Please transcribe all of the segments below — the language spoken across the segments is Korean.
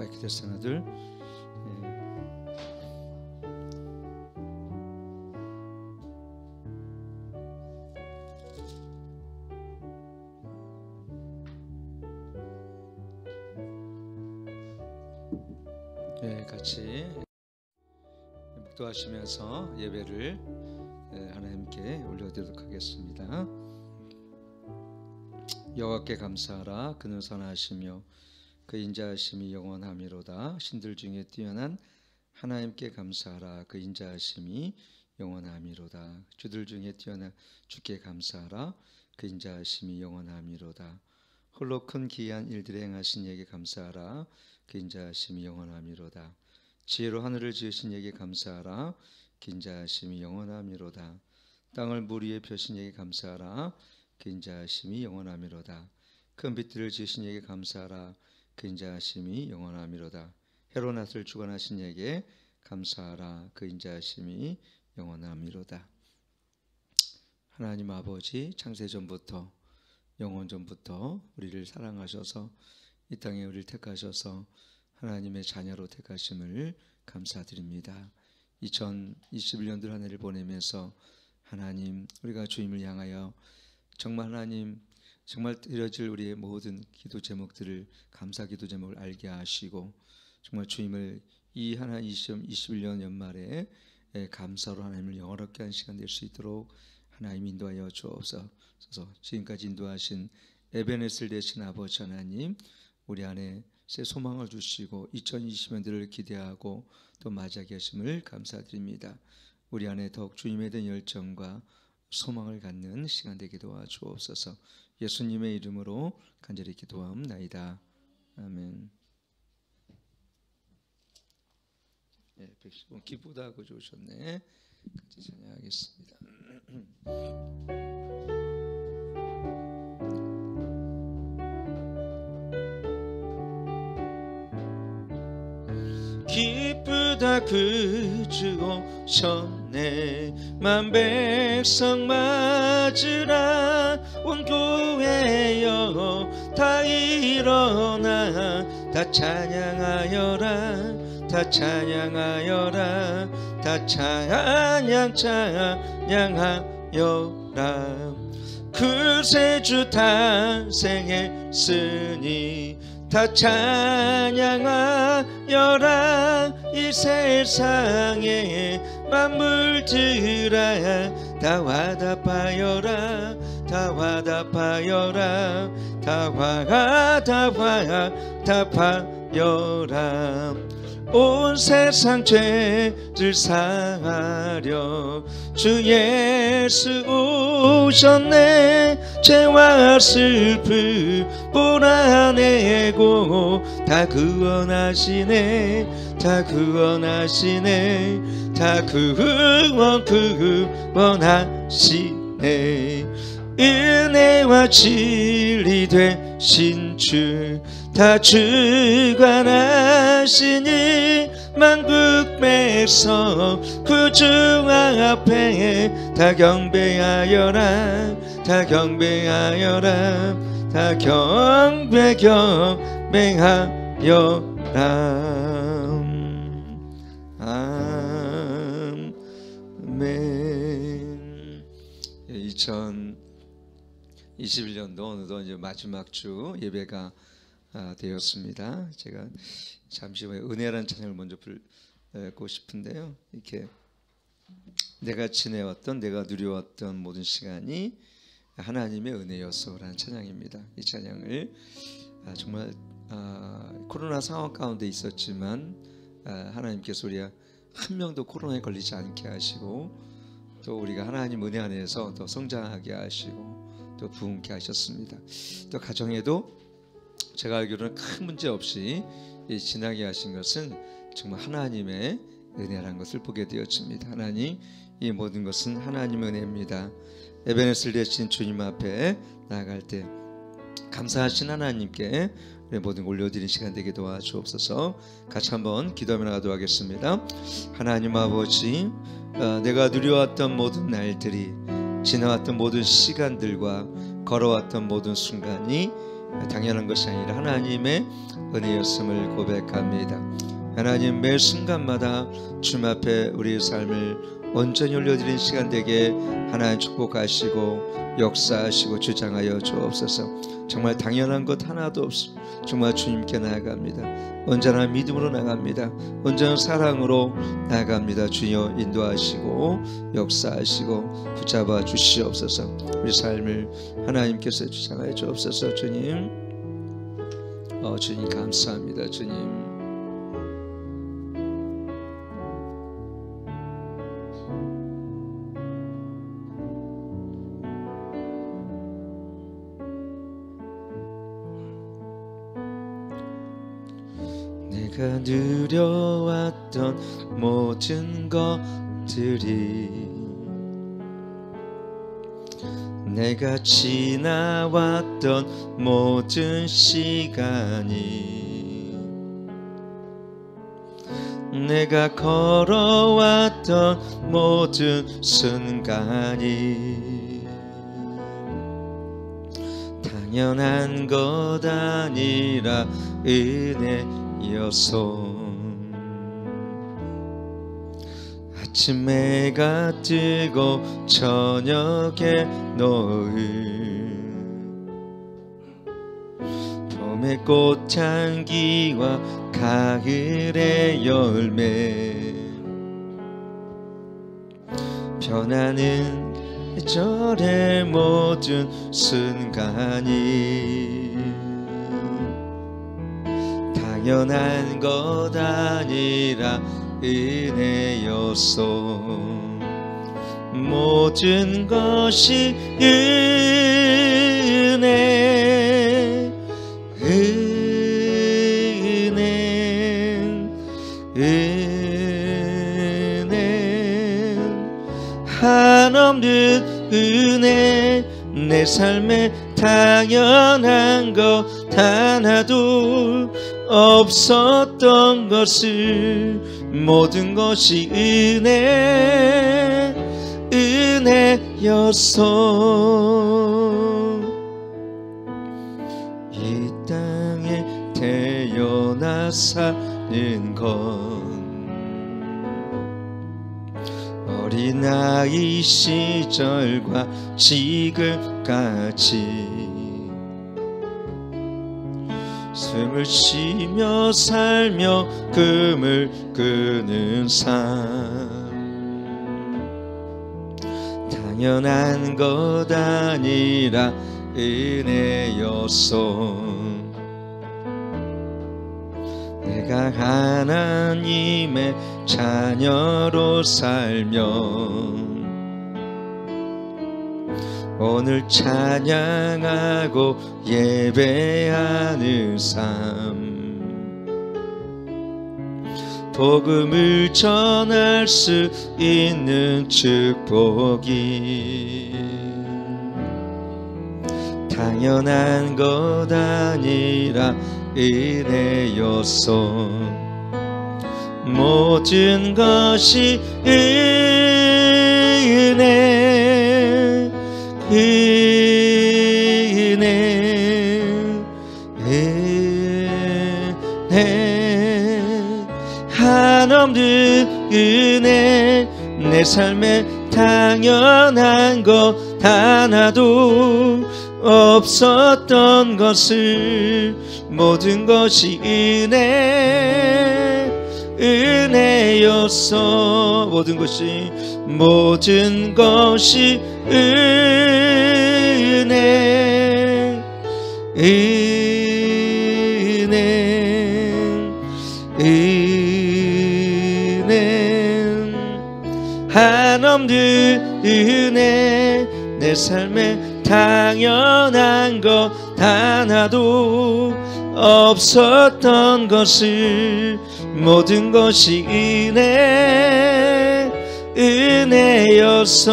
마이크 테스트하나둘. 같이 묵도하시면서 예배를 하나님께 올려드리도록 하겠습니다. 여호와께 감사하라. 그는 선하시며 그 인자하심이 영원하미로다. 신들 중에 뛰어난 하나님께 감사하라. 그 인자하심이 영원하미로다. 주들 중에 뛰어난 주께 감사하라. 그 인자하심이 영원하미로다. 홀로 큰 기이한 일들을 행하신 이에게 감사하라. 그 인자하심이 영원하미로다. 지혜로 하늘을 지으신 이에게 감사하라. 그 인자하심이 영원하미로다. 땅을 물 위에 펴신 이에게 감사하라. 그 인자하심이 영원하미로다. 큰 빛들을 지으신 이에게 감사하라. 그 인자하심이 영원하미로다. 해로 낫을 주관하신 이에게 감사하라. 그 인자하심이 영원하미로다. 하나님 아버지, 창세전부터 영원전부터 우리를 사랑하셔서 이 땅에 우리를 택하셔서 하나님의 자녀로 택하심을 감사드립니다. 2021년도 한 해를 보내면서 하나님, 우리가 주님을 향하여 정말 하나님, 정말 드려질 우리의 모든 기도 제목들을, 감사 기도 제목을 알게 하시고 정말 주님을 이 하나 2021년 연말에 감사로 하나님을 영원롭게 하는 시간 될 수 있도록 하나님 인도하여 주옵소서. 지금까지 인도하신 에베네셀 되신 아버지 하나님, 우리 안에 새 소망을 주시고 2020년들을 기대하고 또 맞이하게 하심을 감사드립니다. 우리 안에 더욱 주님에 대한 열정과 소망을 갖는 시간 되게 도와주옵소서. 예수님의 이름으로 간절히 기도하옵나이다. 아멘. 110분 기쁘다 하고 좋으셨네. 같이 찬양하겠습니다. 기쁘다 그주 오셨네. 만 백성 맞으라. 온 교회여 다 일어나. 다 찬양하여라. 다 찬양하여라. 다 찬양하여라. 그새 주 탄생했으니 다 찬양하여라. 이 세상에 만물들아 다 화답하여라. 다 화답하여라. 다 화답하여라. 온 세상 죄를 사하려 주 예수 오셨네. 죄와 슬픔 몰아내고 다 구원하시네. 다 구원하시네. 다 구원하시네. 은혜와 진리 되신 주 다 주관하시니 만국 백성 구주 앞에 다 경배하여라 다 경배하여라 다 경배하여라 아멘. 2021년도 어느덧 이제 마지막 주 예배가 되었습니다. 제가 잠시 후에 은혜라는 찬양을 먼저 부르고 싶은데요. 이렇게 내가 지내왔던 내가 누려왔던 모든 시간이 하나님의 은혜였어라는 찬양입니다. 이 찬양을 정말 코로나 상황 가운데 있었지만 하나님께서 우리가 한 명도 코로나에 걸리지 않게 하시고 또 우리가 하나님 은혜 안에서 더 성장하게 하시고 또 부흥케 하셨습니다. 또 가정에도 제가 알기로는 큰 문제 없이 지나게 하신 것은 정말 하나님의 은혜라는 것을 보게 되었습니다. 하나님, 이 모든 것은 하나님의 은혜입니다. 에베네스를 되신 주님 앞에 나아갈 때 감사하신 하나님께 우리 모든 올려드린 시간 되게 도와주옵소서. 같이 한번 기도하며 나가도록 하겠습니다. 하나님 아버지, 내가 누려왔던 모든 날들이, 지나왔던 모든 시간들과 걸어왔던 모든 순간이 당연한 것이 아니라 하나님의 은혜였음을 고백합니다. 하나님, 매 순간마다 주님 앞에 우리의 삶을 온전히 올려드리는 시간 되게 하나님 축복하시고 역사하시고 주장하여 주옵소서. 정말 당연한 것 하나도 없어 정말 주님께 나아갑니다. 언제나 믿음으로 나갑니다. 언제나 사랑으로 나아갑니다. 주여 인도하시고 역사하시고 붙잡아 주시옵소서. 우리 삶을 하나님께서 주장하여 주옵소서. 주님, 주님 감사합니다. 주님, 내가 누려왔던 모든 것들이, 내가 지나왔던 모든 시간이, 내가 걸어왔던 모든 순간이 당연한 것 아니라 은혜여서 아침 해가 뜨고 저녁에 노을, 봄의 꽃향기와 가을의 열매, 변하는 계절의 모든 순간이 당연한 것 아니라 은혜였소. 모든 것이 은혜, 은혜, 한없는 은혜. 내 삶에 당연한 것 하나도 없었던 것을 모든 것이 은혜, 은혜였어. 이 땅에 태어나 사는 건 어린아이 시절과 지금까지 숨을 쉬며 살며 금을 끄는 삶, 당연한 것 아니라 은혜였소. 내가 하나님의 자녀로 살며 오늘 찬양하고 예배하는 삶, 복음을 전할 수 있는 축복이 당연한 것 아니라 은혜였소. 모든 것이 은혜, 한없는 은혜. 내 삶에 당연한 것 하나도 없었던 것을 모든 것이 은혜였어. 모든 것이 은혜, 한없는 은혜. 내 삶에 당연한 것 하나도 없었던 것을 모든 것이 은혜였어.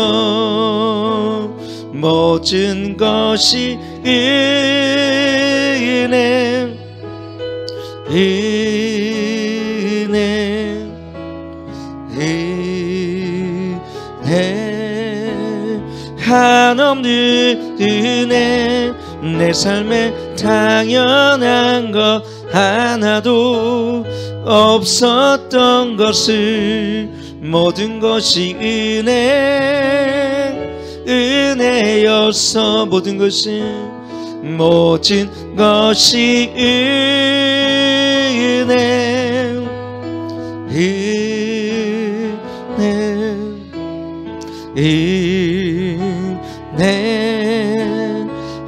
모든 것이 은혜, 한없는 은혜. 내 삶에 당연한 것 하나도 없었던 것을 모든 것이 은혜였어. 모든 것이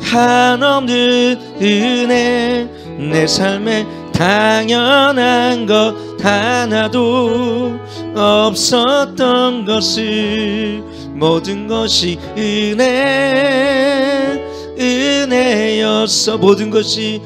한없는 은혜. 내 삶에 당연한 것 하나도 없었던 것을 모든 것이 은혜였어. 모든 것이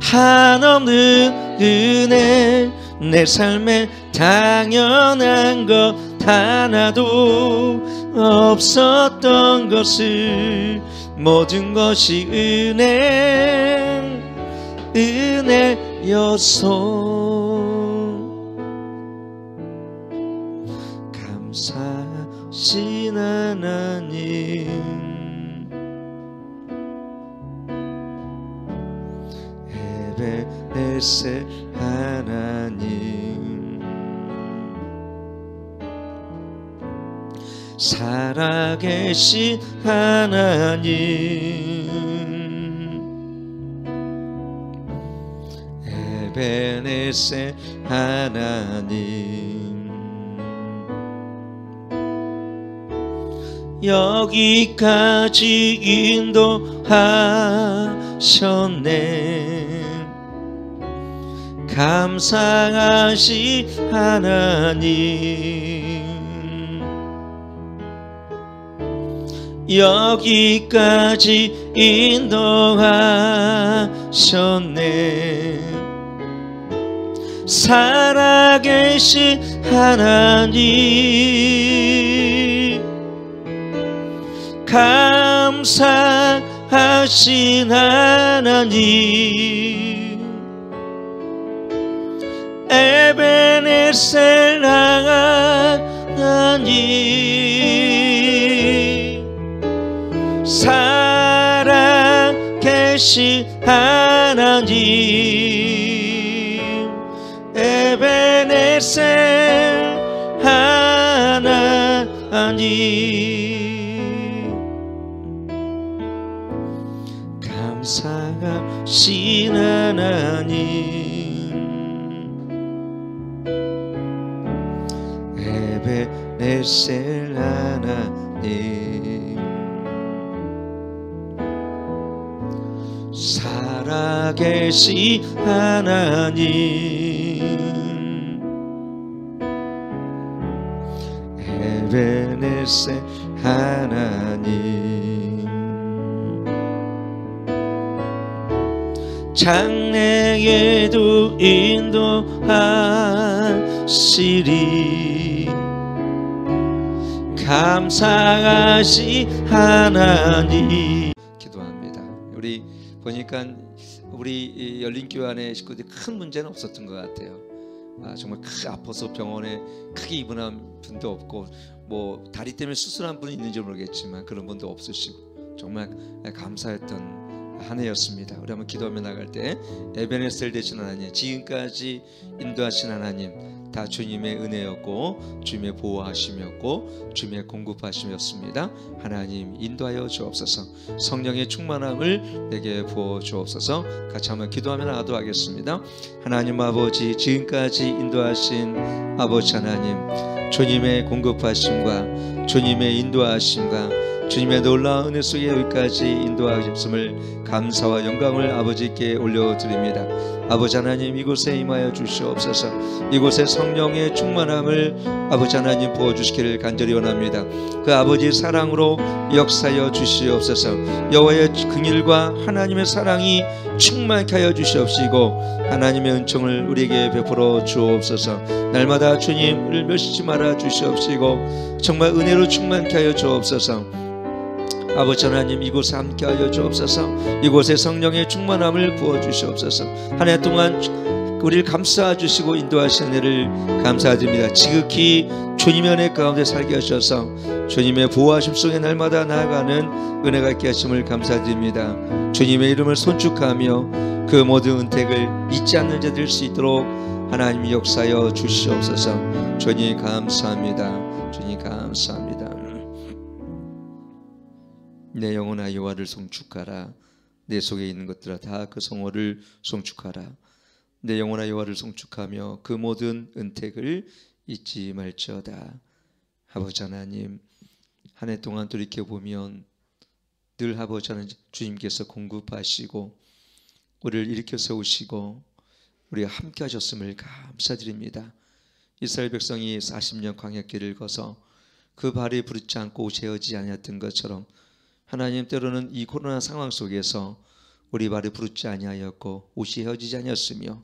한없는 은혜. 내 삶에 당연한 것 하나도 없었던 것을 모든 것이 은혜였어. 감사하신 하나님, 에베네셀 하나님, 살아계신 하나님, 에베네셀 하나님, 여기까지 인도하셨네. 감사하신 하나님, 여기까지 인도하셨네. 살아계신 하나님, 감사하신 하나님, 에베네셀 하나님, 살아계신 하나님, 에베네셀 하나님, 감사하신 하나님, 에베네셀 하나님, 살아계신 하나님, 에베네셀 하나님, 장래에도 인도하셨네. 주시리. 감사하신 하나님. 기도합니다. 우리 보니까 우리 열린교회 안에 식구들이 큰 문제는 없었던 것 같아요. 정말 크게 아파서 병원에 크게 입원한 분도 없고, 뭐 다리 때문에 수술한 분이 있는지 모르겠지만 그런 분도 없으시고, 정말 감사했던 한 해였습니다. 우리 한번 기도하며 나갈 때, 에베네셀 되신 하나님, 지금까지 인도하신 하나님, 다 주님의 은혜였고 주님의 보호하심이었고 주님의 공급하심이었습니다. 하나님 인도하여 주옵소서. 성령의 충만함을 내게 부어 주옵소서. 같이 한번 기도하며 나가도록 하겠습니다. 하나님 아버지, 지금까지 인도하신 아버지 하나님, 주님의 공급하심과 주님의 인도하심과 주님의 놀라운 은혜 속에 여기까지 인도하셨음을 감사와 영광을 아버지께 올려드립니다. 아버지 하나님, 이곳에 임하여 주시옵소서. 이곳에 성령의 충만함을 아버지 하나님 부어주시기를 간절히 원합니다. 그 아버지의 사랑으로 역사하여 주시옵소서. 여호와의 긍휼과 하나님의 사랑이 충만케 하여 주시옵시고 하나님의 은총을 우리에게 베풀어 주옵소서. 날마다 주님을 멸시지 말아 주시옵시고 정말 은혜로 충만케 하여 주옵소서. 아버지 하나님, 이곳에 함께하여 주옵소서. 이곳에 성령의 충만함을 부어주시옵소서. 한 해 동안 우리를 감싸주시고 인도하시는 은혜를 감사드립니다. 지극히 주님의 은혜 가운데 살게 하셔서 주님의 보호하심 속에 날마다 나아가는 은혜가 있게 하심을 감사드립니다. 주님의 이름을 손축하며 그 모든 은택을 잊지 않는 자 될 수 있도록 하나님 역사하여 주시옵소서. 주님 감사합니다. 주님 감사합니다. 내 영혼아 여호와를 송축하라. 내 속에 있는 것들아 다 그 성호를 송축하라. 내 영혼아 여호와를 송축하며 그 모든 은택을 잊지 말지어다. 아버지 하나님, 한 해 동안 돌이켜보면 늘 아버지 하나님 주님께서 공급하시고 우리를 일으켜 세우시고 우리가 함께 하셨음을 감사드립니다. 이스라엘 백성이 40년 광야길을 거서 그 발이 부르지 않고 옷이 헤어지지 아니었던 것처럼 하나님, 때로는 이 코로나 상황 속에서 우리 발이 부르지 아니하였고 옷이 헤어지지 아니었으며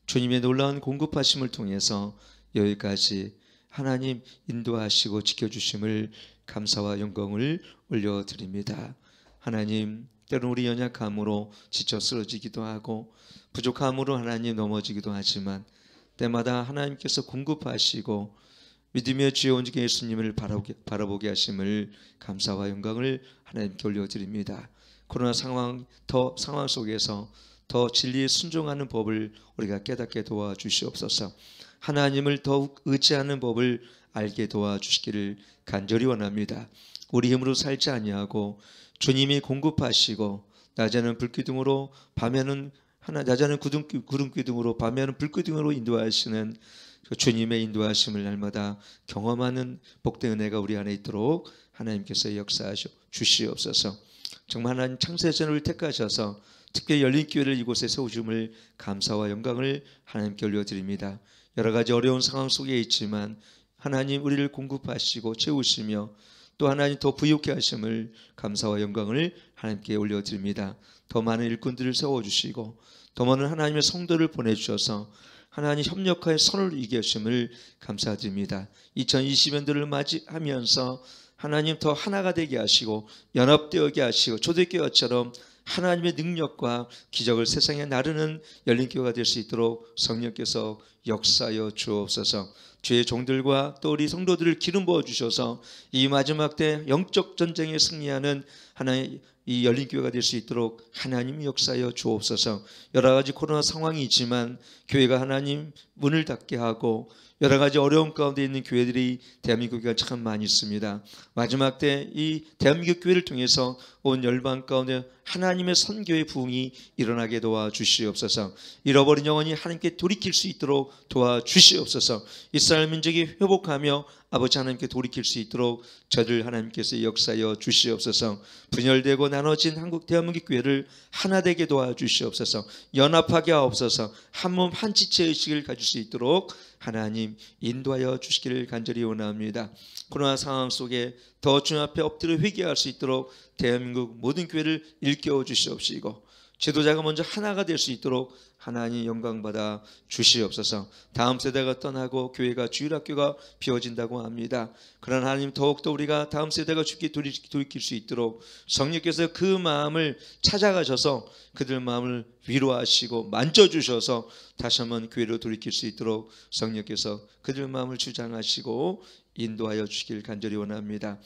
주님의 놀라운 공급하심을 통해서 여기까지 하나님 인도하시고 지켜주심을 감사와 영광을 올려드립니다. 하나님, 때로는 우리 연약함으로 지쳐 쓰러지기도 하고 부족함으로 하나님 넘어지기도 하지만 때마다 하나님께서 공급하시고 믿음의 주여 오직 예수님을 바라보게 하심을 감사와 영광을 하나님께 올려드립니다. 코로나 상황 속에서 더 진리에 순종하는 법을 우리가 깨닫게 도와주시옵소서. 하나님을 더욱 의지하는 법을 알게 도와주시기를 간절히 원합니다. 우리 힘으로 살지 아니하고 주님이 공급하시고 낮에는 불기둥으로 밤에는 낮에는 구름기둥으로 밤에는 불기둥으로 인도하시는 주님의 인도하심을 날마다 경험하는 복된 은혜가 우리 안에 있도록 하나님께서 역사하셔 주시옵소서. 정말 하나님 창세전을 택하셔서 특별히 열린교회를 이곳에 세우심을 감사와 영광을 하나님께 올려드립니다. 여러 가지 어려운 상황 속에 있지만 하나님 우리를 공급하시고 채우시며 또 하나님 더 부유케 하심을 감사와 영광을 하나님께 올려드립니다. 더 많은 일꾼들을 세워주시고 더 많은 하나님의 성도를 보내주셔서 하나님 협력하여 선을 이기게 하심을 감사드립니다. 2020년도를 맞이하면서 하나님 더 하나가 되게 하시고 연합되게 하시고 초대교회처럼 하나님의 능력과 기적을 세상에 나르는 열린교회가 될 수 있도록 성령께서 역사하여 주옵소서. 주의 종들과 또 우리 성도들을 기름 부어 주셔서 이 마지막 때 영적 전쟁에 승리하는 하나님 이 열린교회가 될 수 있도록 하나님이 역사하여 주옵소서. 여러 가지 코로나 상황이 있지만 교회가 하나님 문을 닫게 하고 여러 가지 어려움 가운데 있는 교회들이 대한민국 교회가 참 많이 있습니다. 마지막 때 이 대한민국 교회를 통해서 온 열방 가운데 하나님의 선교의 부흥이 일어나게 도와주시옵소서. 잃어버린 영혼이 하나님께 돌이킬 수 있도록 도와주시옵소서. 이스라엘 민족이 회복하며 아버지 하나님께 돌이킬 수 있도록 저들 하나님께서 역사하여 주시옵소서. 분열되고 나눠진 한국 대한민국 교회를 하나 되게 도와주시옵소서. 연합하게 하옵소서. 한 몸 한 지체 의식을 가질 수 있도록 하나님 인도하여 주시기를 간절히 원합니다. 코로나 상황 속에 더 주님 앞에 엎드려 회개할 수 있도록 대한민국 모든 교회를 일깨워 주시옵시고 지도자가 먼저 하나가 될 수 있도록 하나님 영광 받아 주시옵소서. 다음 세대가 떠나고 교회가 주일학교가 비워진다고 합니다. 그러나 하나님 더욱더 우리가 다음 세대가 주께 돌이킬 수 있도록 성령께서 그 마음을 찾아가셔서 그들 마음을 위로하시고 만져주셔서 다시 한번 교회로 돌이킬 수 있도록 성령께서 그들 마음을 주장하시고 인도하여 주길 간절히 원합니다.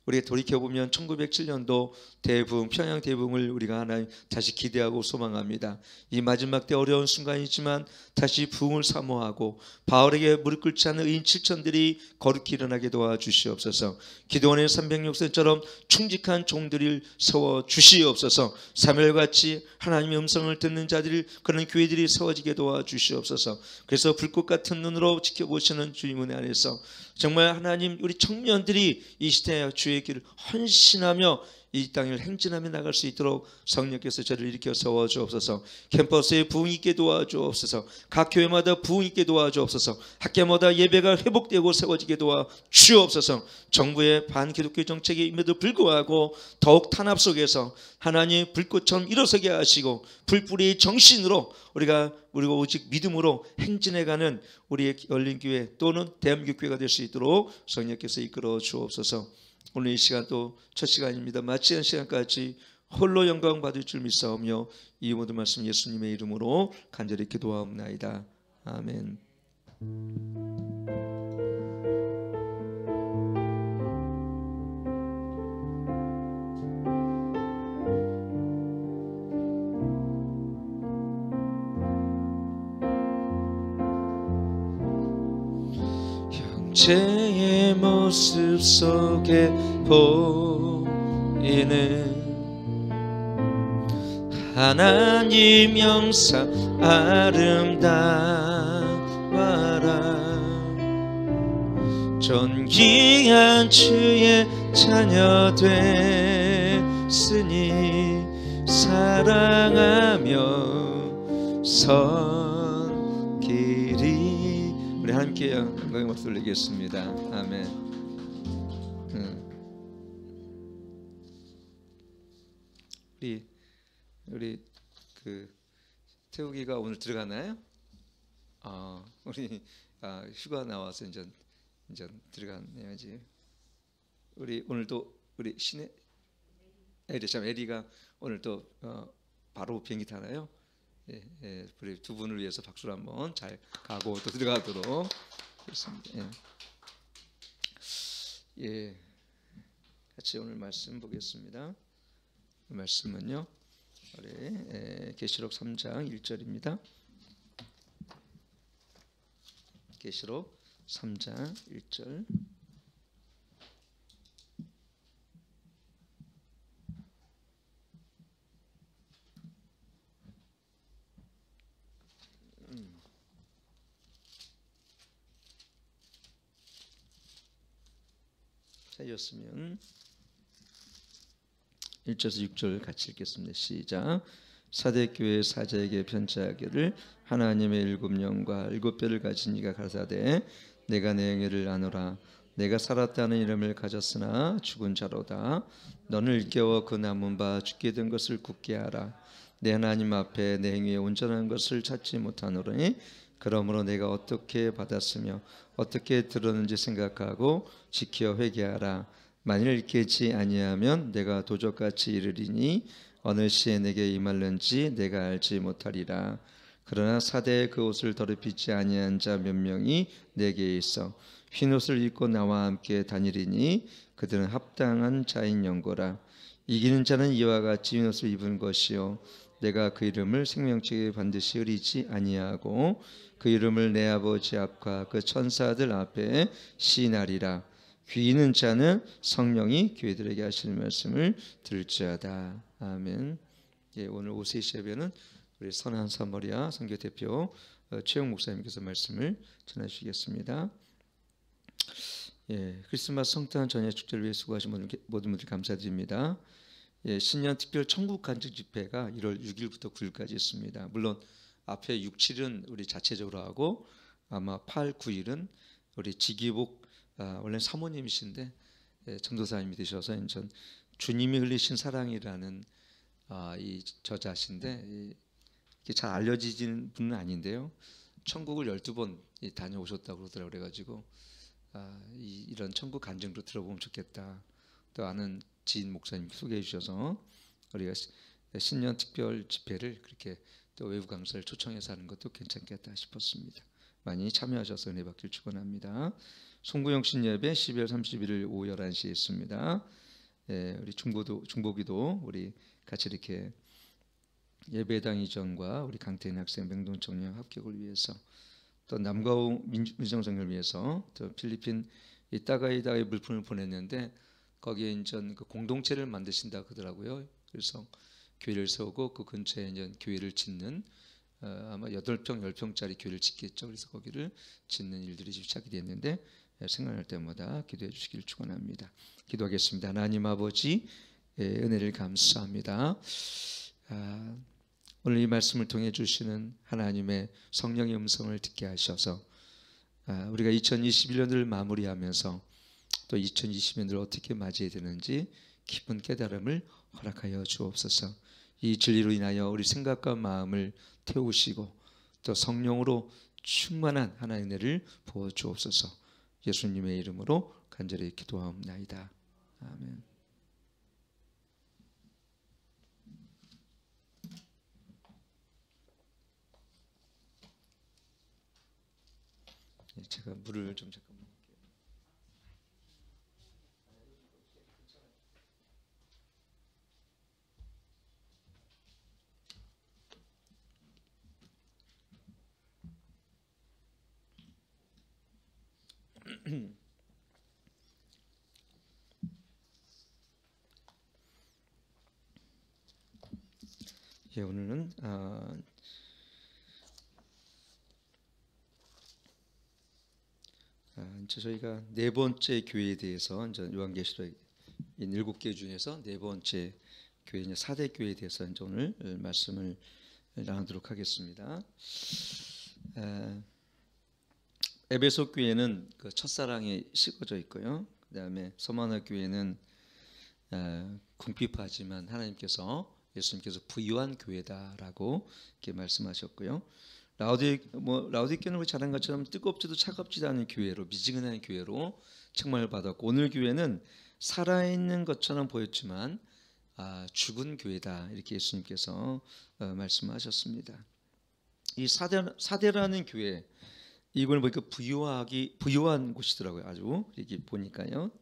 우리가 돌이켜보면 1907년도 대부흥, 평양 대부흥을 우리가 하나님 다시 기대하고 소망합니다. 이 마지막 때 어려운 순간이지만 다시 부흥을 사모하고 바울에게 무릎 꿇지 않는 의인 7천들이 거룩히 일어나게 도와주시옵소서. 기도원의 306세처럼 충직한 종들을 세워 주시옵소서. 사무엘같이 하나님의 음성을 듣는 자들, 그런 교회들이 세워지게 도와주시옵소서. 그래서 불꽃 같은 눈으로 지켜보시는 주님 은혜 안에서 정말 하나님 우리 청년들이 이 시대에 주의 길을 헌신하며 이 땅을 행진하며 나갈 수 있도록 성령께서 저를 일으켜 세워주옵소서. 캠퍼스에 부흥 있게 도와주옵소서. 각 교회마다 부흥 있게 도와주옵소서. 학교마다 예배가 회복되고 세워지게 도와주옵소서. 정부의 반기독교 정책에 임에도 불구하고 더욱 탄압 속에서 하나님 불꽃처럼 일어서게 하시고 불뿌리의 정신으로 우리가 오직 믿음으로 행진해가는 우리의 열린교회 또는 대한민국 교회가 될 수 있도록 성령께서 이끌어 주옵소서. 오늘 이 시간 또 첫 시간입니다. 마치는 시간까지 홀로 영광 받을 줄 믿사오며 이 모든 말씀 예수님의 이름으로 간절히 기도하옵나이다. 아멘. 형제의 모습 속에 보이는 하나님 영상 아름다워라. 존귀한 주의 자녀 됐으니 사랑하며 선 길이. 우리 함께 영광의 박수 올리겠습니다. 아멘. 우리 그 태욱이가 오늘 들어가나요? 우리 휴가 나와서 이제 들어갔네요. 이제 우리 오늘도 우리 에리가 오늘 또 바로 비행기 타나요? 예, 우리 두 분을 위해서 박수를 한번 잘 가고 또 들어가도록 하겠습니다. 예, 같이 오늘 말씀 보겠습니다. 말씀은요, 우리 계시록 3장 1절입니다. 계시록 3장 1절. 찾으셨으면 1절에서 6절 같이 읽겠습니다. 시작. 사대교회 사자에게 편지하기를 하나님의 7영과 7뼈를 가진 이가 가라사대 내가 내 행위를 아노라. 내가 살았다는 이름을 가졌으나 죽은 자로다. 너는 일깨워 그 남은 바 죽게 된 것을 굳게 하라. 내 하나님 앞에 내 행위에 온전한 것을 찾지 못하노니 그러므로 내가 어떻게 받았으며 어떻게 들었는지 생각하고 지켜 회개하라. 만일 깨지 아니하면 내가 도적같이 이르리니 어느 시에 내게 임할는지 내가 알지 못하리라. 그러나 사대에 그 옷을 더럽히지 아니한 자 몇 명이 내게 있어 흰 옷을 입고 나와 함께 다니리니 그들은 합당한 자인 연고라. 이기는 자는 이와 같이 흰 옷을 입은 것이요 내가 그 이름을 생명책에 반드시 흐리지 아니하고 그 이름을 내 아버지 앞과 그 천사들 앞에 시인하리라. 귀 있는 자는 성령이 교회들에게 하시는 말씀을 들을지어다. 아멘. 예, 오늘 오세시 예배는 우리 선한 사마리아 선교 대표 최영 목사님께서 말씀을 전해 주시겠습니다. 예, 크리스마스 성탄 전야 축제를 위해 수고하신 모든 분들 감사드립니다. 예, 신년 특별 천국 간증 집회가 1월 6일부터 9일까지 있습니다. 물론 앞에 6, 7은 우리 자체적으로 하고 아마 8, 9일은 우리 지기복 원래 사모님이신데 전도사님이 되셔서 전 주님이 흘리신 사랑이라는 이 저자신데 이게 잘 알려지는 분은 아닌데요. 천국을 12번 다녀오셨다고 그러더라고요. 그래가지고 이런 천국 간증도 들어보면 좋겠다. 또 아는 지인 목사님 소개해 주셔서 우리가 신년 특별 집회를 그렇게 또 외부 강사를 초청해서 하는 것도 괜찮겠다 싶었습니다. 많이 참여하셔서 은혜 받길 축원합니다. 송구영 신예배 12월 31일 오후 11시에 있습니다. 우리 중보기도 우리 같이 이렇게 예배당 이전과 우리 강태인 학생 맹동청년 합격을 위해서 또 남가우 민정성을 위해서 또 필리핀 따가이다의 물품을 보냈는데 거기에 이제 그 공동체를 만드신다 그러더라고요. 그래서 교회를 세우고 그 근처에 이제 교회를 짓는 아마 8평 10평짜리 교회를 짓겠죠. 그래서 거기를 짓는 일들이 시작이 됐는데 생각날 때마다 기도해 주시기를 축원합니다. 기도하겠습니다. 하나님 아버지 은혜를 감사합니다. 오늘 이 말씀을 통해 주시는 하나님의 성령의 음성을 듣게 하셔서 우리가 2021년을 마무리하면서 또 2020년을 어떻게 맞이해야 되는지 깊은 깨달음을 허락하여 주옵소서. 이 진리로 인하여 우리 생각과 마음을 태우시고 또 성령으로 충만한 하나님의 은혜를 부어 주옵소서. 예수님의 이름으로 간절히 기도하옵나이다. 아멘. 제가 물을 좀 잠깐만. 오늘은 저희가 네 번째 교회에 대해서 이제 요한계시록 7개 중에서 네 번째 교회 이제 4대 교회에 대해서 이제 오늘 말씀을 나누도록 하겠습니다. 에베소 교회는 그 첫사랑이 식어져 있고요. 그다음에 서머나 교회는 궁핍하지만 예수님께서 부유한 교회다라고 이렇게 말씀하셨고요. 라우디게는 잘한 것처럼 뜨겁지도 차갑지도 않은 교회로, 미지근한 교회로 책망을 받았고, 오늘 교회는 살아있는 것처럼 보였지만 죽은 교회다, 이렇게 예수님께서 말씀하셨습니다. 이 사대라는 교회, 이걸 보니까 부유한 곳이더라고요. 아주 이렇게 보니까요.